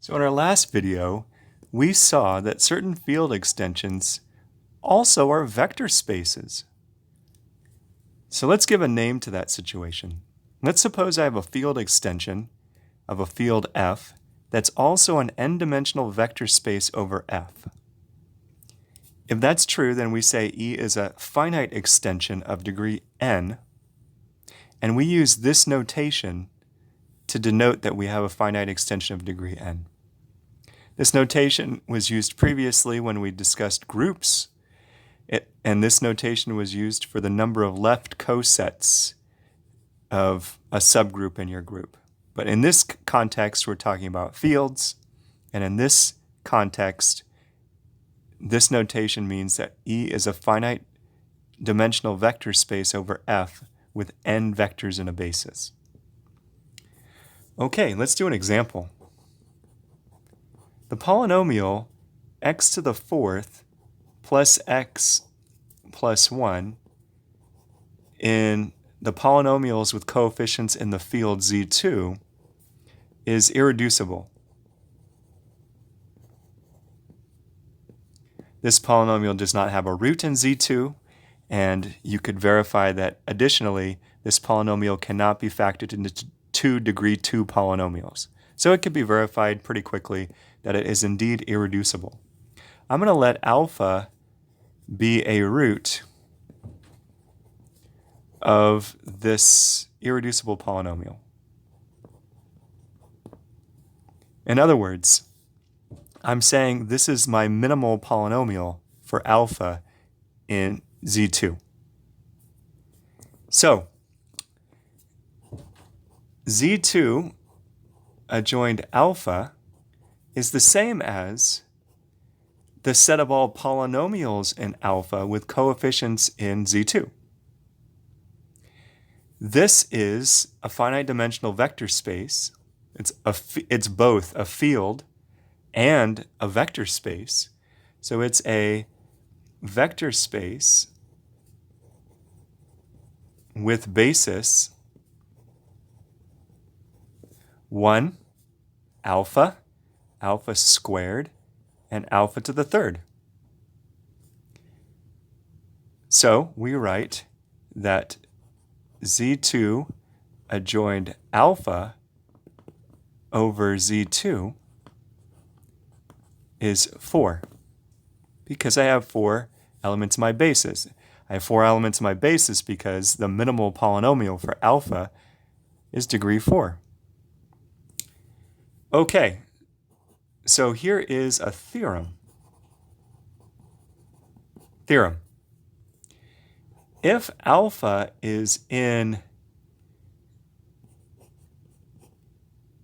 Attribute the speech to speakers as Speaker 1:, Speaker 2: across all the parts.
Speaker 1: So in our last video, we saw that certain field extensions also are vector spaces. So let's give a name to that situation. Let's suppose I have a field extension of a field F that's also an n-dimensional vector space over F. If that's true, then we say E is a finite extension of degree n, and we use this notation to denote that we have a finite extension of degree n. This notation was used previously when we discussed groups, and this notation was used for the number of left cosets of a subgroup in your group. But in this context, we're talking about fields, and in this context, this notation means that E is a finite dimensional vector space over F with n vectors in a basis. Okay, let's do an example. The polynomial x to the fourth plus x plus 1 in the polynomials with coefficients in the field Z2 is irreducible. This polynomial does not have a root in Z2, and you could verify that additionally, this polynomial cannot be factored into two degree 2 polynomials. So it could be verified pretty quickly that it is indeed irreducible. I'm going to let alpha be a root of this irreducible polynomial. In other words, I'm saying this is my minimal polynomial for alpha in Z2. So, Z2 adjoined alpha is the same as the set of all polynomials in alpha with coefficients in Z2. This is a finite dimensional vector space. It's both a field and a vector space. So it's a vector space with basis 1, alpha, alpha squared, and alpha to the third. So we write that Z2 adjoined alpha over Z2 is 4, because I have 4 elements in my basis. I have 4 elements in my basis because the minimal polynomial for alpha is degree 4. Okay, so here is a theorem. If alpha is in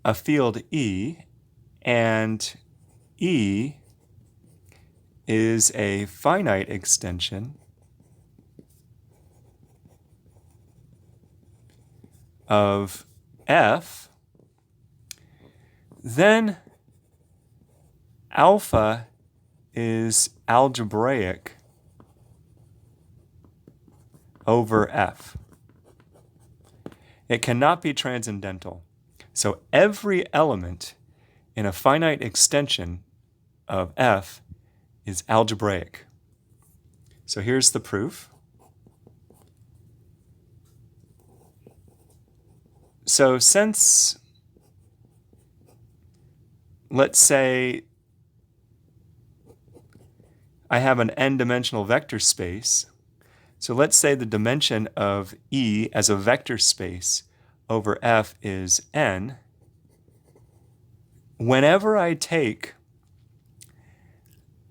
Speaker 1: a field E and E is a finite extension of F, then alpha is algebraic over F. It cannot be transcendental. So every element in a finite extension of F is algebraic. So here's the proof. So since, let's say, I have an n-dimensional vector space, so let's say the dimension of E as a vector space over F is n. Whenever I take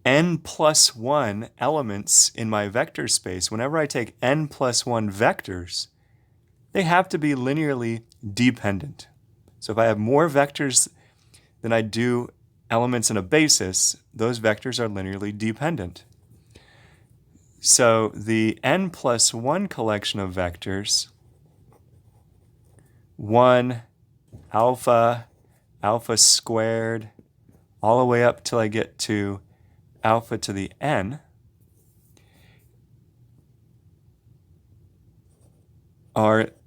Speaker 1: n plus 1 elements in my vector space, whenever I take n plus 1 vectors, they have to be linearly dependent. So if I have more vectors than I do elements in a basis, those vectors are linearly dependent. So the n plus 1 collection of vectors, 1, alpha, alpha squared, all the way up till I get to alpha to the n,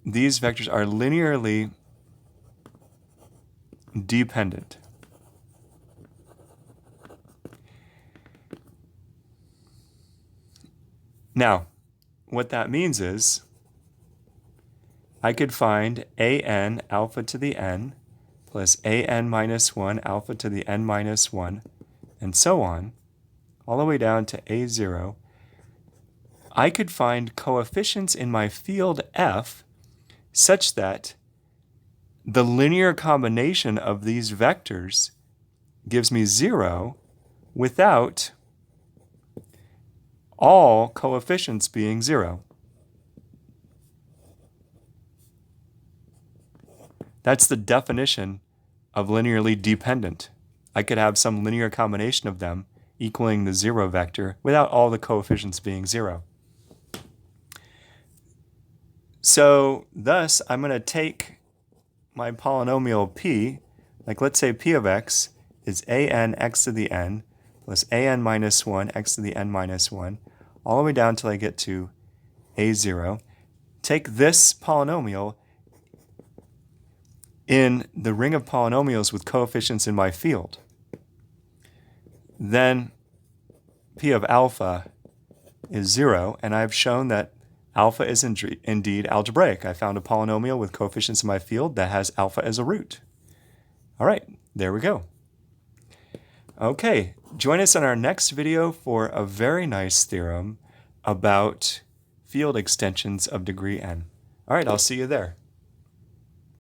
Speaker 1: these vectors are linearly dependent. Now, what that means is I could find an alpha to the n plus an minus 1 alpha to the n minus 1, and so on, all the way down to a0. I could find coefficients in my field f such that the linear combination of these vectors gives me 0 without all coefficients being 0. That's the definition of linearly dependent. I could have some linear combination of them equaling the 0 vector without all the coefficients being 0. So thus, I'm going to take my polynomial p, like let's say p of x is an x to the n plus an minus 1 x to the n minus 1, all the way down till I get to a0. Take this polynomial in the ring of polynomials with coefficients in my field. Then p of alpha is 0, and I've shown that alpha is indeed algebraic. I found a polynomial with coefficients in my field that has alpha as a root. All right, there we go. Okay, join us in our next video for a very nice theorem about field extensions of degree n. All right, I'll see you there.